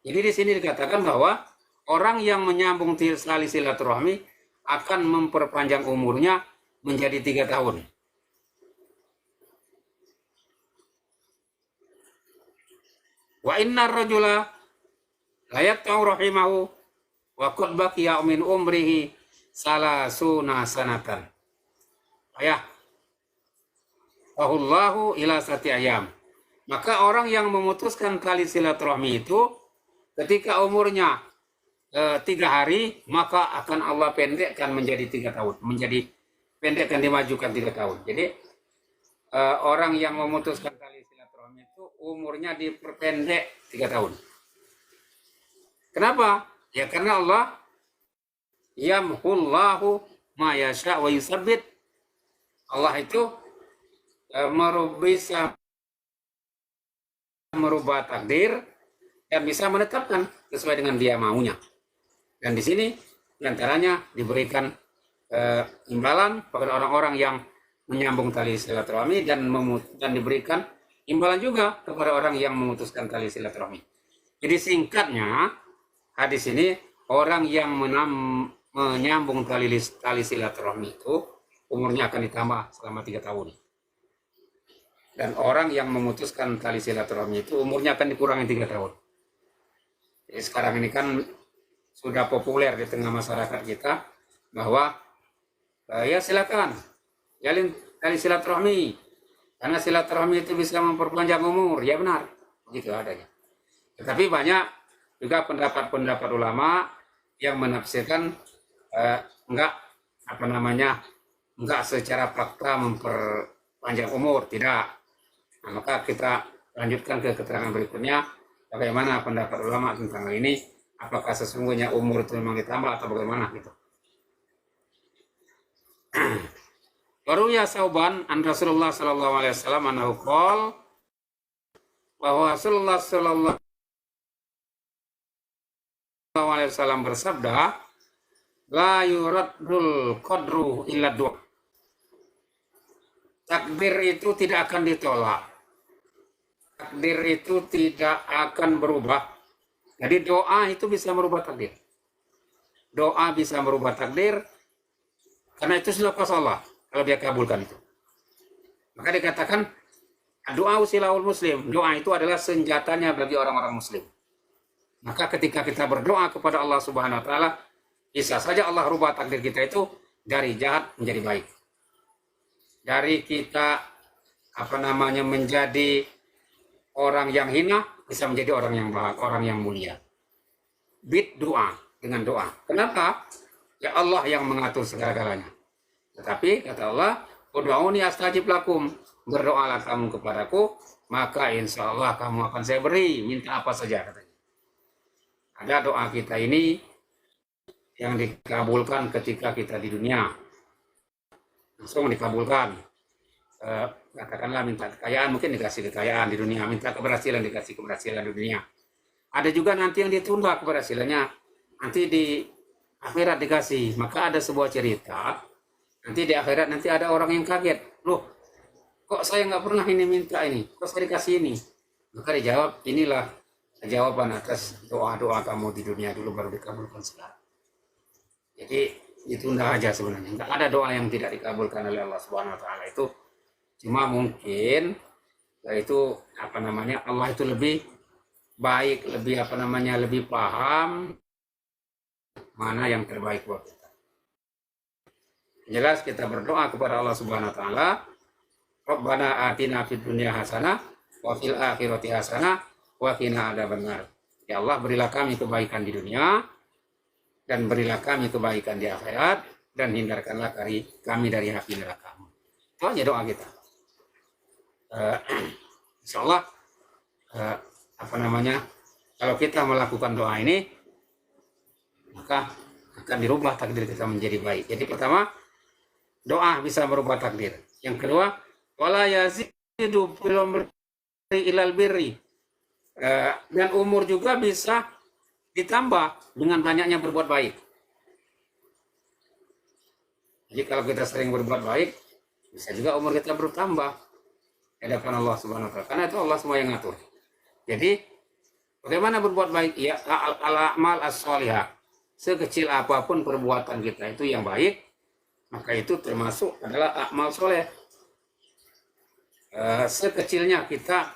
Jadi di sini dikatakan bahwa orang yang menyambung tali silaturahmi akan memperpanjang umurnya menjadi 3 tahun. Wa innar rajula la yaqta'u rahimahu wa qad baqiya min umrihi salasuna sanatan. Ayah. Wahullahu ila sati ayam. Maka orang yang memutuskan tali silaturahmi itu ketika umurnya 3 hari, maka akan Allah pendekkan menjadi 3 tahun. Menjadi pendekkan, dimajukan 3 tahun. Jadi orang yang memutuskan tali silaturahmi itu umurnya diperpendek 3 tahun. Kenapa? Ya karena Allah yamhullahu ma yasha wa yusabbit. Allah itu bisa merubah takdir dan bisa menetapkan sesuai dengan dia maunya. Dan di sini diantaranya diberikan imbalan kepada orang-orang yang menyambung tali silaturahmi dan diberikan imbalan juga kepada orang yang memutuskan tali silaturahmi. Jadi singkatnya hadis ini, orang yang menyambung tali silaturahmi itu umurnya akan ditambah selama 3 tahun. Dan orang yang memutuskan tali silaturahmi itu umurnya akan dikurangi 3 tahun. Jadi sekarang ini kan sudah populer di tengah masyarakat kita bahwa ya silakan jalin tali silaturahmi karena silaturahmi itu bisa memperpanjang umur. Ya benar, begitu adanya. Tetapi banyak juga pendapat-pendapat ulama yang menafsirkan enggak secara fakta memperpanjang umur, tidak. Nah, maka kita lanjutkan ke keterangan berikutnya, bagaimana pendapat ulama tentang hal ini, apakah sesungguhnya umur itu memang ditambah atau bagaimana gitu. Baru ya Sauban an Rasulullah sallallahu alaihi wasallam annahu qol, bahwa Rasulullah sallallahu alaihi wasallam bersabda, la yuradul qadru illa du'a. Takdir itu tidak akan ditolak. Takdir itu tidak akan berubah. Jadi doa itu bisa merubah takdir. Doa bisa merubah takdir karena itu sudah pas Allah kalau dia kabulkan itu. Maka dikatakan doa usilaul muslim. Doa itu adalah senjatanya bagi orang-orang muslim. Maka ketika kita berdoa kepada Allah Subhanahu wa taala, bisa saja Allah rubah takdir kita itu dari jahat menjadi baik. Dari kita menjadi orang yang hina bisa menjadi orang yang baik, orang yang mulia. Bid doa, dengan doa. Kenapa? Ya Allah yang mengatur segala-galanya. Tetapi kata Allah, ud'uni astajib lakum. Berdoalah kamu kepadaku, maka insya Allah kamu akan saya beri. Minta apa saja katanya. Ada doa kita ini yang dikabulkan ketika kita di dunia. Langsung dikabulkan. Katakanlah minta kekayaan, mungkin dikasih kekayaan di dunia. Minta keberhasilan, dikasih keberhasilan di dunia. Ada juga nanti yang ditunda keberhasilannya. Nanti di akhirat dikasih. Maka ada sebuah cerita. Nanti di akhirat nanti ada orang yang kaget. Loh, kok saya nggak pernah ini minta ini? Kok saya dikasih ini? Maka dijawab, inilah jawaban atas doa-doa kamu di dunia dulu baru dikabulkan sekarang. Jadi ditunda aja sebenarnya. Nggak ada doa yang tidak dikabulkan oleh Allah Subhanahu wa taala itu. Cuma mungkin yaitu Allah itu lebih baik, lebih paham mana yang terbaik buat kita. Jelas kita berdoa kepada Allah Subhanahu wa taala, Rabbana atina fid dunya hasanah wa fil akhirati hasanah wa qina adzabannar. Ya Allah, berilah kami kebaikan di dunia dan berilah kami kebaikan di akhirat dan hindarkanlah kami dari api neraka. Itu aja doa kita. Insya Allah kalau kita melakukan doa ini maka akan dirubah takdir kita menjadi baik. Jadi pertama, doa bisa merubah takdir. Yang kedua, wala yazidu fil umri ilal birri. Dan umur juga bisa ditambah dengan banyaknya berbuat baik. Jadi kalau kita sering berbuat baik, bisa juga umur kita bertambah di hadapan Allah Subhanahu wa taala. Karena itu Allah semua yang ngatur. Jadi bagaimana berbuat baik? Ya, al-a'mal as-shalihah. Sekecil apapun perbuatan kita itu yang baik, maka itu termasuk adalah amal soleh. Sekecilnya kita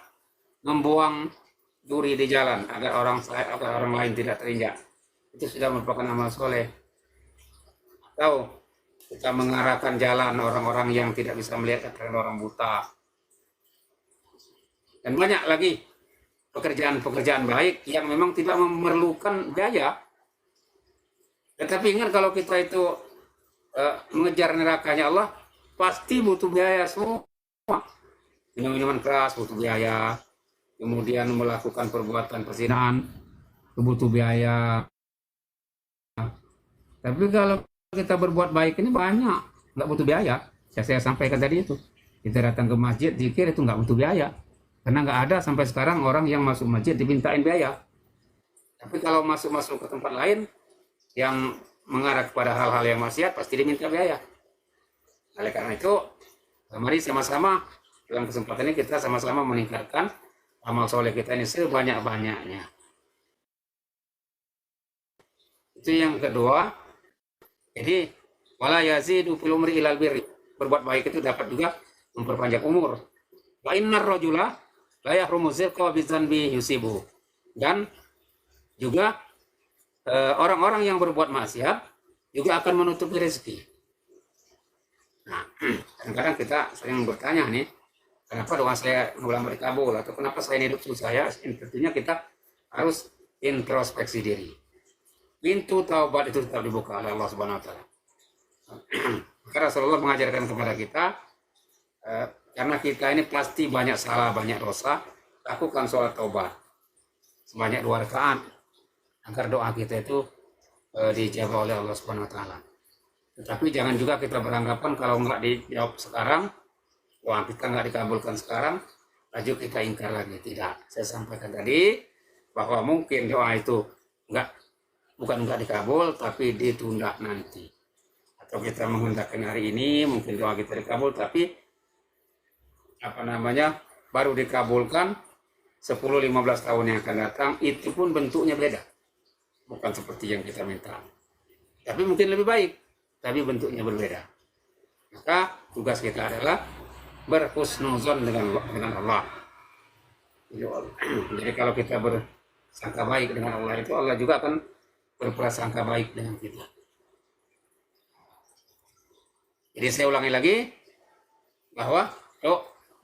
membuang duri di jalan agar orang lain tidak terinjak, itu sudah merupakan amal soleh. Atau kita mengarahkan jalan orang-orang yang tidak bisa melihat, karena orang buta. Dan banyak lagi pekerjaan-pekerjaan baik yang memang tidak memerlukan biaya. Tetapi ingat, kalau kita itu mengejar nerakanya Allah, pasti butuh biaya semua. Minuman keras butuh biaya. Kemudian melakukan perbuatan perzinahan butuh biaya. Tapi kalau kita berbuat baik ini banyak, nggak butuh biaya. Saya sampaikan tadi itu, kita datang ke masjid zikir itu nggak butuh biaya, karena nggak ada sampai sekarang orang yang masuk masjid dimintain biaya. Tapi kalau masuk ke tempat lain yang mengarah kepada hal-hal yang maksiat pasti diminta biaya. Oleh karena itu, mari sama-sama dalam kesempatan ini kita sama-sama meningkatkan amal soleh kita ini sebanyak-banyaknya. Itu yang kedua. Jadi wala yazidu fil umri ilal birri. Berbuat baik itu dapat juga memperpanjang umur. Wa innar rajula la yahrumu zirqa bi dzanbi yusibu. Dan juga orang-orang yang berbuat maksiat juga akan menutupi rezeki. Nah, kadang-kadang kita sering bertanya nih, kenapa doa saya ulang dikabul, atau kenapa saya hidup susah ya? Intinya kita harus introspeksi diri. Pintu taubat itu tetap dibuka oleh Allah Subhanahu wa taala. Maka Rasulullah mengajarkan kepada kita, karena kita ini pasti banyak salah, banyak dosa, lakukan sholat taubat sebanyak 2 rakaat agar doa kita itu dijawab oleh Allah Subhanahu wa taala. Tetapi jangan juga kita beranggapan kalau nggak dijawab sekarang, wah kita nggak dikabulkan sekarang, lanjut kita ingkar lagi. Tidak. Saya sampaikan tadi bahwa mungkin doa itu bukan nggak dikabul, tapi ditunda nanti. Atau kita menghendakkan hari ini, mungkin doa kita dikabul, tapi baru dikabulkan 10-15 tahun yang akan datang, itu pun bentuknya beda. Bukan seperti yang kita minta. Tapi mungkin lebih baik, tapi bentuknya berbeda. Maka tugas kita adalah berhusnuzon dengan Allah. Jadi kalau kita bersangka baik dengan Allah itu, Allah juga akan berprasangka baik dengan kita. Jadi saya ulangi lagi bahwa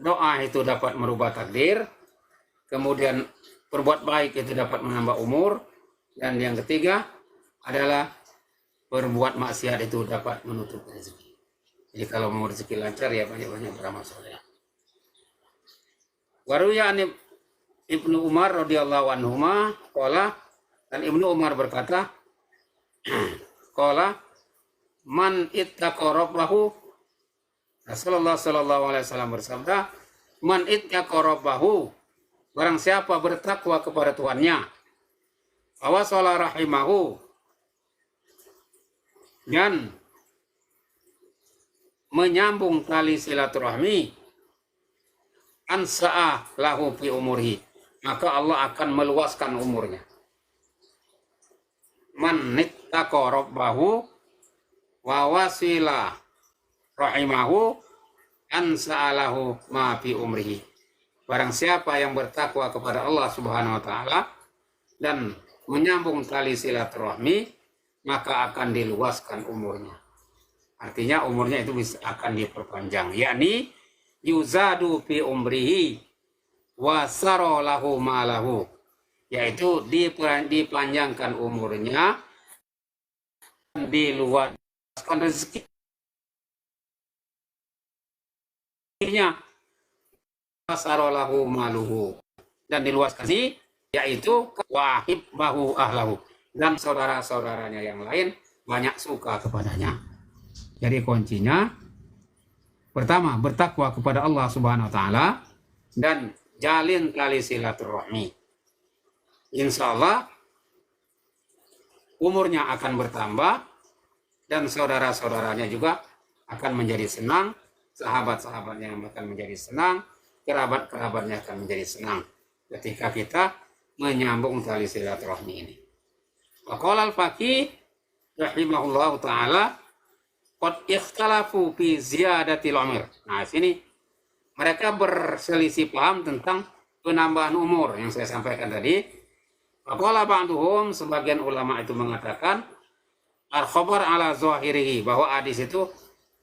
doa itu dapat merubah takdir, kemudian berbuat baik itu dapat menambah umur, dan yang ketiga adalah berbuat maksiat itu dapat menutup rezeki. Jadi kalau mau rezeki lancar ya banyak-banyak beramal soleh. Waruya Ibnu Umar radhiyallahu anhuma qala, dan Ibnu Umar berkata, qala man ittaqa rabbahu, Rasulullah sallallahu alaihi wasallam bersabda, man ittaqa rabbahu, barang siapa bertakwa kepada Tuhannya, awasala rahimahu, dan menyambung tali silaturahmi, ansa'a lahu fi umurhi, maka Allah akan meluaskan umurnya. Man ittaqa rabbahu wa wasila rahimahu, ansa'a lahu ma fi umrihi. Barang siapa yang bertakwa kepada Allah Subhanahu wa taala dan menyambung tali silaturahmi, maka akan diluaskan umurnya. Artinya umurnya itu akan diperpanjang, yakni yuzadu fi umrihi wa saro lahu malahu, yaitu dipanjangkan umurnya, diluaskan rezekinya, wa saro lahu maluhu, dan diluaskan sih, yaitu wahib bahu ahlahu, dan saudara-saudaranya yang lain banyak suka kepadanya. Jadi kuncinya pertama, bertakwa kepada Allah Subhanahu wa taala dan jalin tali silaturahmi. Insya Allah umurnya akan bertambah dan saudara-saudaranya juga akan menjadi senang, sahabat-sahabatnya akan menjadi senang, kerabat-kerabatnya akan menjadi senang ketika kita menyambung tali silaturahmi ini. Wa qala al-faqih rahimahullahu taala, qad ikhtalafu fi ziyadatil umur. Nah, sini mereka berselisih paham tentang penambahan umur yang saya sampaikan tadi. Faqala ba'duhum, sebagian ulama itu mengatakan al-khabar ala zahirihi, bahwa hadis itu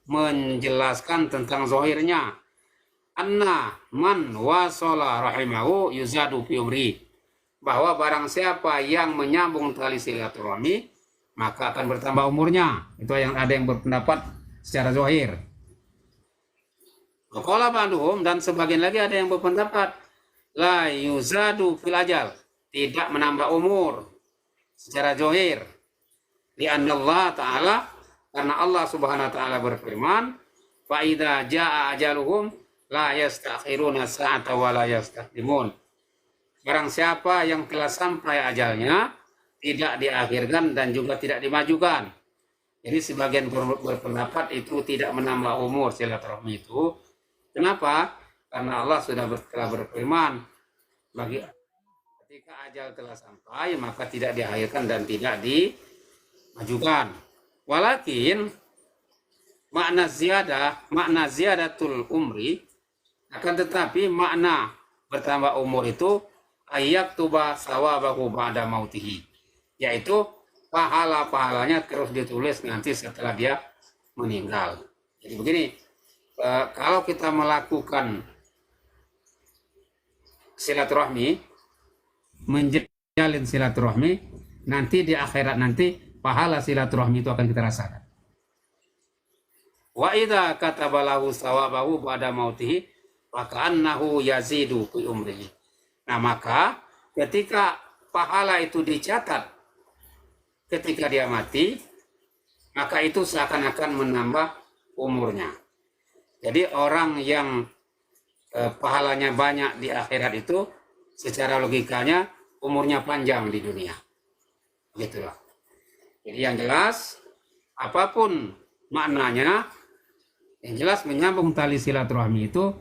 menjelaskan tentang zahirnya. Anna man wasala rahimahu yuzadu fi umri, bahwa barang siapa yang menyambung tali silaturahmi maka akan bertambah umurnya. Itu yang ada yang berpendapat secara zahir. Qala ba'duhum, dan sebagian lagi ada yang berpendapat la yuzadu fil ajal, tidak menambah umur secara zahir. Li anna Allah taala, karena Allah Subhanahu wa taala berfirman, fa idza jaa ajaluhum la yastakhiruna sa'ata wa la yastaqdimun. Barang siapa yang telah sampai ajalnya, tidak diakhirkan dan juga tidak dimajukan. Jadi sebagian berpendapat itu tidak menambah umur silaturahmi itu. Kenapa? Karena Allah sudah telah berfirman, ketika ajal telah sampai maka tidak diakhirkan dan tidak dimajukan. Walakin makna ziyadatul umri, akan tetapi makna bertambah umur itu ayak tuba sawabahu ba'da mautihi, yaitu pahala-pahalanya terus ditulis nanti setelah dia meninggal. Jadi begini, kalau kita melakukan silaturahmi, menjalin silaturahmi, nanti di akhirat nanti pahala silaturahmi itu akan kita rasakan. Wa idza katabalahu sawabahu ba'da mautihi fa ka'annahu yazidu fi umrihi. Nah, maka ketika pahala itu dicatat ketika dia mati, maka itu seakan-akan menambah umurnya. Jadi orang yang pahalanya banyak di akhirat itu secara logikanya umurnya panjang di dunia. Gitulah. Jadi yang jelas apapun maknanya, yang jelas menyambung tali silaturahmi itu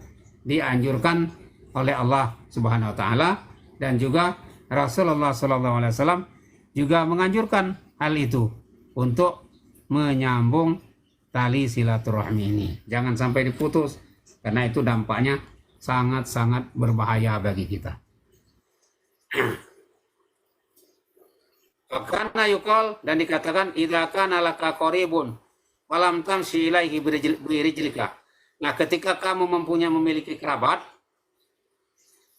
dianjurkan oleh Allah Subhanahu wa taala, dan juga Rasulullah SAW juga menganjurkan hal itu untuk menyambung tali silaturahmi ini. Jangan sampai diputus, karena itu dampaknya sangat-sangat berbahaya bagi kita. Karena yukol, dan dikatakan idza kana laka qaribun walam tamshi ilaihi birijlika. Nah, ketika kamu memiliki kerabat,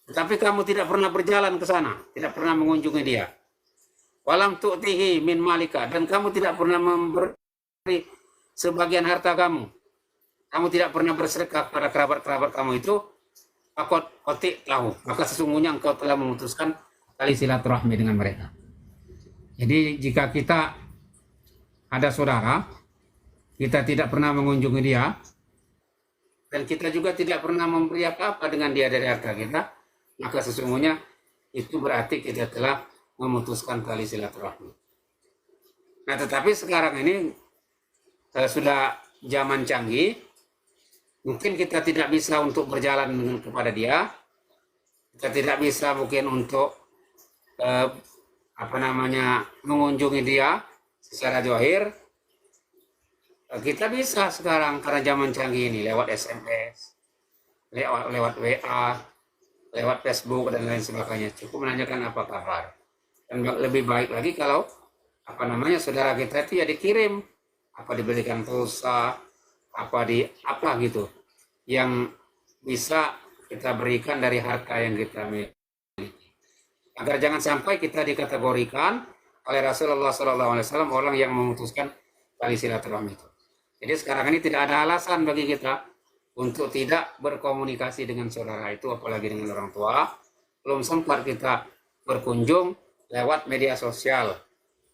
tetapi kamu tidak pernah berjalan ke sana, tidak pernah mengunjungi dia. Walam tu'tihi min malika, dan kamu tidak pernah memberi sebagian harta kamu. Kamu tidak pernah bersedekah kepada kerabat-kerabat kamu itu, fakot kotik lahu, maka sesungguhnya engkau telah memutuskan tali silaturahmi dengan mereka. Jadi jika kita ada saudara, kita tidak pernah mengunjungi dia, dan kita juga tidak pernah memberi apa-apa dengan dia dari harta kita, maka sesungguhnya itu berarti kita telah memutuskan tali silaturahmi. Nah, tetapi sekarang ini sudah zaman canggih, mungkin kita tidak bisa untuk berjalan kepada dia, kita tidak bisa mungkin untuk mengunjungi dia secara zahir. Kita bisa sekarang karena zaman canggih ini lewat SMS, lewat WA, lewat Facebook dan lain sebagainya. Cukup menanyakan apa kabar. Dan lebih baik lagi kalau saudara kita itu ya dikirim, diberikan pulsa, apa gitu yang bisa kita berikan dari harta yang kita miliki. Agar jangan sampai kita dikategorikan oleh Rasulullah SAW orang yang memutuskan tali silaturahmi itu. Jadi sekarang ini tidak ada alasan bagi kita untuk tidak berkomunikasi dengan saudara itu, apalagi dengan orang tua. Belum sempat kita berkunjung lewat media sosial,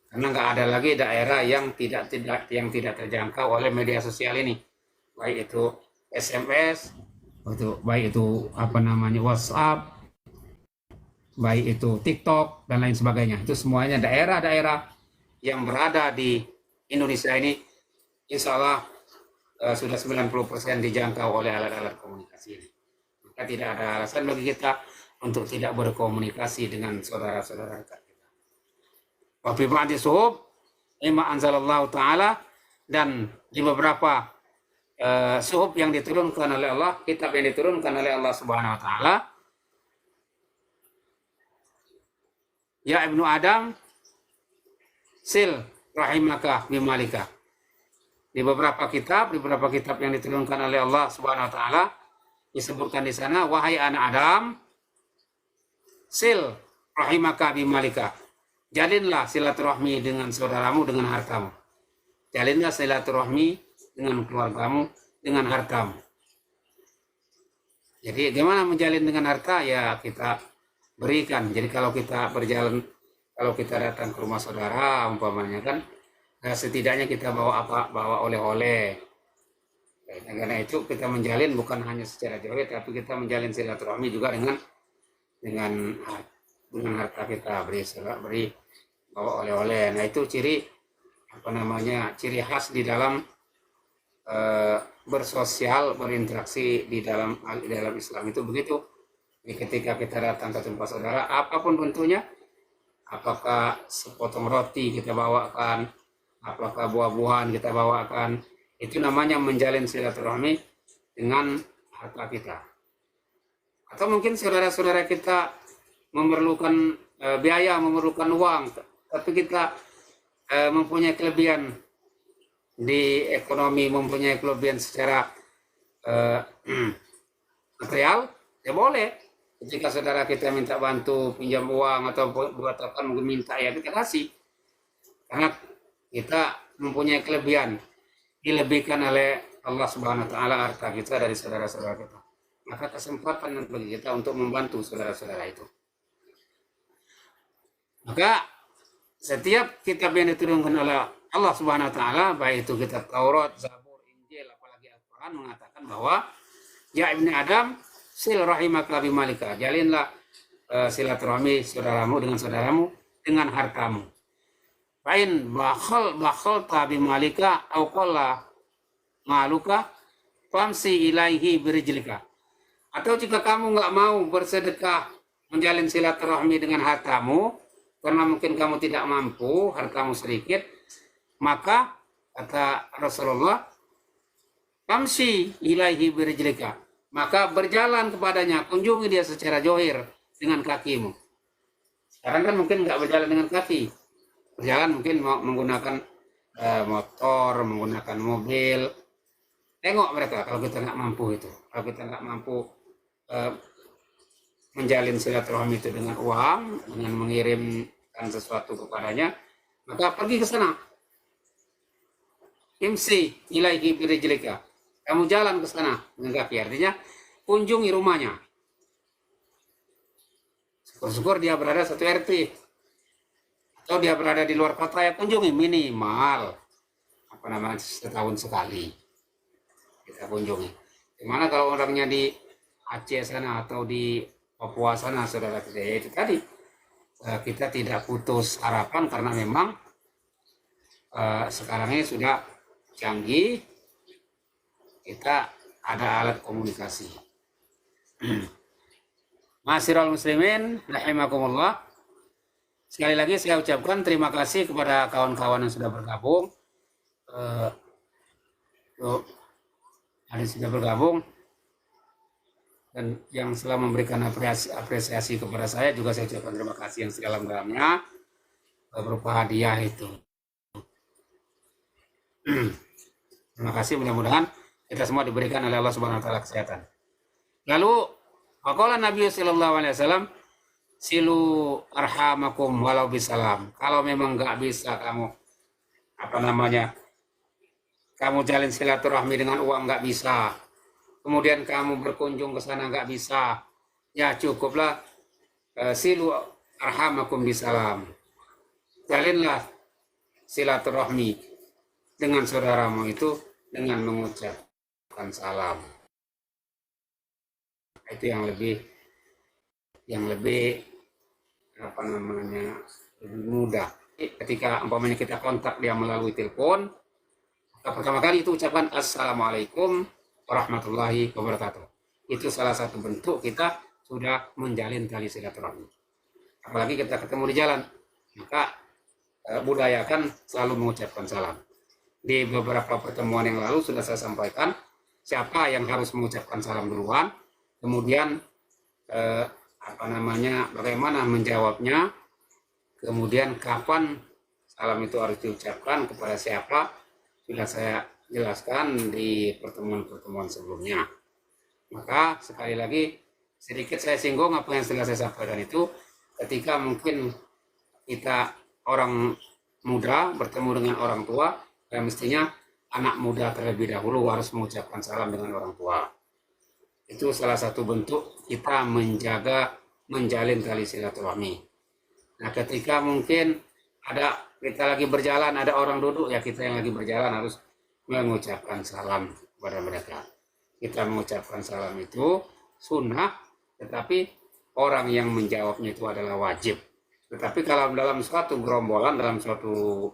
karena nggak ada lagi daerah yang tidak terjangkau oleh media sosial ini, baik itu SMS, baik itu WhatsApp, baik itu TikTok dan lain sebagainya. Itu semuanya daerah-daerah yang berada di Indonesia ini, insya Allah sudah 90% dijangkau oleh alat-alat komunikasi ini. Maka tidak ada alasan bagi kita untuk tidak berkomunikasi dengan saudara-saudara kita. Wa fi ba'di suhub ima anzalallahu ta'ala, dan di beberapa suhub yang diturunkan oleh Allah, kitab yang diturunkan oleh Allah Subhanahu wa taala, ya ibnu Adam sil rahimaka bimalika. Di beberapa kitab yang diturunkan oleh Allah Subhanahu wa taala disebutkan di sana, wahai anak Adam, sil rahimaka bimalika. Jalinlah silaturahmi dengan saudaramu dengan hartamu. Jalinlah silaturahmi dengan keluargamu dengan hartamu. Jadi gimana menjalin dengan harta? Ya kita berikan. Jadi kalau kita datang ke rumah saudara umpamanya kan, setidaknya kita bawa oleh-oleh. Karena itu kita menjalin bukan hanya secara jauh, tapi kita menjalin silaturahmi juga dengan harta kita, beri bawa oleh-oleh. Nah itu ciri khas di dalam bersosial, berinteraksi di dalam Islam itu begitu. Jadi ketika kita datang ke tempat saudara, apapun bentuknya, apakah sepotong roti kita bawakan, apakah buah-buahan kita bawakan, itu namanya menjalin silaturahmi dengan harta kita. Atau mungkin saudara-saudara kita memerlukan biaya, memerlukan uang, tapi kita mempunyai kelebihan di ekonomi, mempunyai kelebihan secara material, ya boleh. Ketika saudara kita minta bantu pinjam uang atau buatkan minta, ya kita kasih. Karena kita mempunyai kelebihan, dilebihkan oleh Allah Subhanahu wa taala harta kita dari saudara-saudara kita. Maka kesempatan bagi kita untuk membantu saudara-saudara itu. Maka setiap kitab yang diturunkan oleh Allah Subhanahu wa taala baik itu kitab Taurat, Zabur, Injil apalagi Al-Qur'an mengatakan bahwa ya ibni Adam sil rahimaka bimalika, jalinlah silaturahmi saudaramu dengan saudaramu dengan hartamu. Fa'in bakhal tabi malika au qalla maluka famsi ilaihi birijlika. Atau jika kamu nggak mau bersedekah menjalin silaturahmi dengan hartamu karena mungkin kamu tidak mampu, hartamu sedikit, maka kata Rasulullah, famsi ilaihi birijlika, maka berjalan kepadanya, kunjungi dia secara johir dengan kakimu. Sekarang kan mungkin nggak berjalan dengan kaki, berjalan mungkin menggunakan motor, menggunakan mobil. Tengok mereka kalau kita nggak mampu itu, kalau kita nggak mampu menjalin silaturahmi itu dengan uang, dengan mengirimkan sesuatu kepadanya, maka pergi ke sana. Imsi ilaihi birijlika, kamu jalan ke sana dengan kaki, artinya kunjungi rumahnya. Syukur-syukur dia berada satu RT atau dia berada di luar kota, ya kunjungi minimal setahun sekali kita kunjungi. Gimana kalau orangnya di Aceh sana atau di Papua sana, saudara kita, itu tadi kita tidak putus harapan karena memang sekarang ini sudah canggih, kita ada alat komunikasi. Ma'asyiral muslimin rahimakumullah, sekali lagi saya ucapkan terima kasih kepada kawan-kawan yang sudah bergabung, sudah bergabung, dan yang selalu memberikan apresiasi kepada saya juga saya ucapkan terima kasih yang sedalam-dalamnya berupa hadiah itu. Terima kasih, mudah-mudahan kita semua diberikan oleh Allah Subhanahu wa taala kesehatan. Lalu faqala Nabi sallallahu alaihi wasallam, silu arhamakum walau bisalam. Kalau memang nggak bisa kamu kamu jalin silaturahmi dengan uang, nggak bisa, kemudian kamu berkunjung ke sana nggak bisa, ya cukuplah silu arhamakum bisalam, jalinlah silaturahmi dengan saudaramu itu dengan mengucapkan salam. Itu yang lebih lebih mudah. Ketika umpamanya kita kontak dia melalui telepon, pertama kali itu ucapan assalamualaikum warahmatullahi wabarakatuh. Itu salah satu bentuk kita sudah menjalin tali silaturahmi. Apalagi kita ketemu di jalan, maka budayakan selalu mengucapkan salam. Di beberapa pertemuan yang lalu sudah saya sampaikan siapa yang harus mengucapkan salam duluan, kemudian bagaimana menjawabnya, kemudian kapan salam itu harus diucapkan kepada siapa, sudah saya jelaskan di pertemuan-pertemuan sebelumnya. Maka sekali lagi sedikit saya singgung apa yang sudah saya sampaikan itu, ketika mungkin kita orang muda bertemu dengan orang tua, ya mestinya anak muda terlebih dahulu harus mengucapkan salam dengan orang tua. Itu salah satu bentuk kita menjalin tali silaturahmi. Nah, ketika mungkin kita lagi berjalan, ada orang duduk, ya kita yang lagi berjalan harus mengucapkan salam kepada mereka. Kita mengucapkan salam itu sunnah, tetapi orang yang menjawabnya itu adalah wajib. Tetapi kalau dalam suatu gerombolan, dalam suatu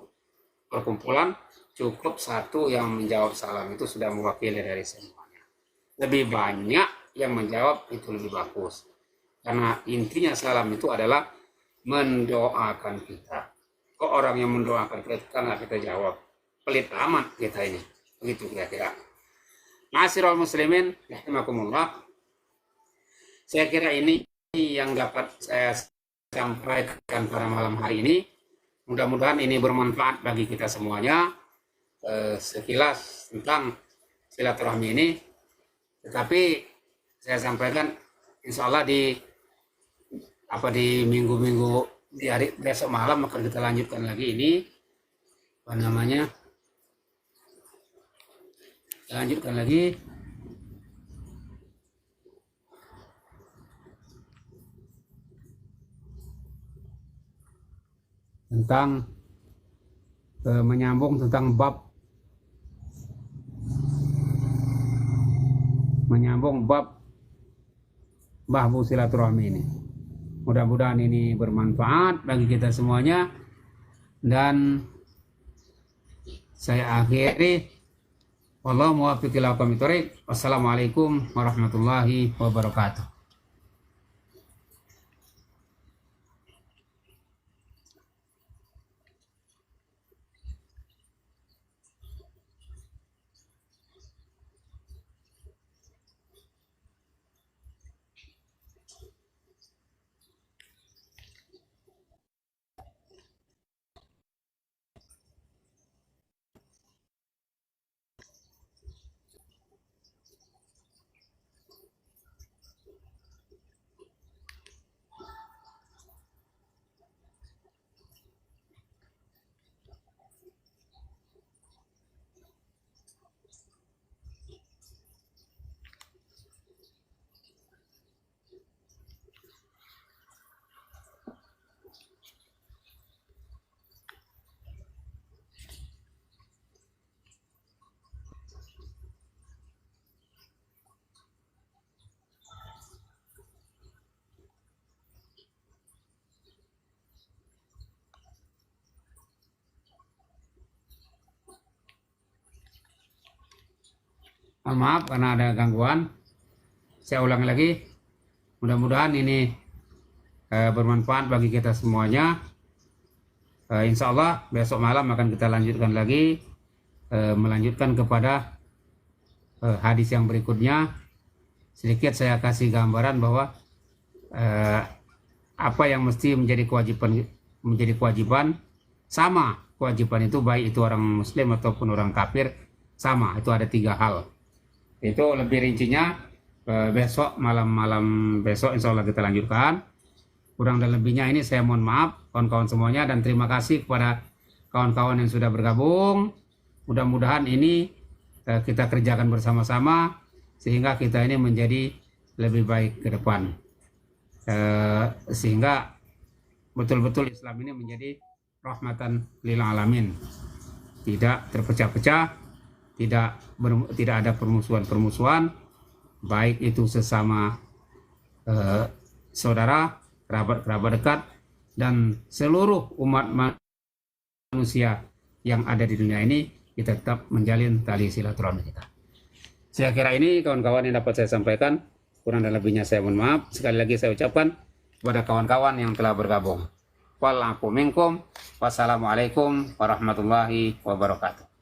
perkumpulan, cukup satu yang menjawab salam itu sudah mewakili dari semuanya. Lebih banyak yang menjawab itu lebih bagus. Karena intinya salam itu adalah mendoakan kita. Kok orang yang mendoakan kita nggak kita jawab? Pelit amat kita ini. Begitu kira-kira. Ma'asyiral muslimin rahimakumullah. Saya kira ini yang dapat saya sampaikan pada malam hari ini. Mudah-mudahan ini bermanfaat bagi kita semuanya. Sekilas tentang silaturahmi ini. Tetapi saya sampaikan insya Allah di minggu-minggu di hari besok malam akan kita lanjutkan lagi ini lanjutkan lagi tentang menyambung tentang bab silaturahmi ini. Mudah-mudahan ini bermanfaat bagi kita semuanya, dan saya akhiri. Wallahu muwaffiq ila aqwamit thoriq. Wassalamualaikum warahmatullahi wabarakatuh. Maaf karena ada gangguan. Saya ulang lagi. Mudah-mudahan ini bermanfaat bagi kita semuanya. Insya Allah besok malam akan kita lanjutkan lagi, melanjutkan kepada hadis yang berikutnya. Sedikit saya kasih gambaran bahwa apa yang mesti menjadi kewajiban sama. Kewajiban itu baik itu orang muslim ataupun orang kafir sama. Itu ada 3 hal. Itu lebih rincinya besok malam besok insya Allah kita lanjutkan. Kurang dan lebihnya ini saya mohon maaf kawan-kawan semuanya, dan terima kasih kepada kawan-kawan yang sudah bergabung. Mudah-mudahan ini kita kerjakan bersama-sama sehingga kita ini menjadi lebih baik ke depan, sehingga betul-betul Islam ini menjadi rahmatan lil alamin, tidak terpecah-pecah, tidak ada permusuhan-permusuhan, baik itu sesama saudara, kerabat dekat, dan seluruh umat manusia yang ada di dunia ini, kita tetap menjalin tali silaturahmi kita. Saya kira ini kawan-kawan yang dapat saya sampaikan. Kurang dan lebihnya saya mohon maaf. Sekali lagi saya ucapkan kepada kawan-kawan yang telah bergabung. Wassalamualaikum warahmatullahi wabarakatuh.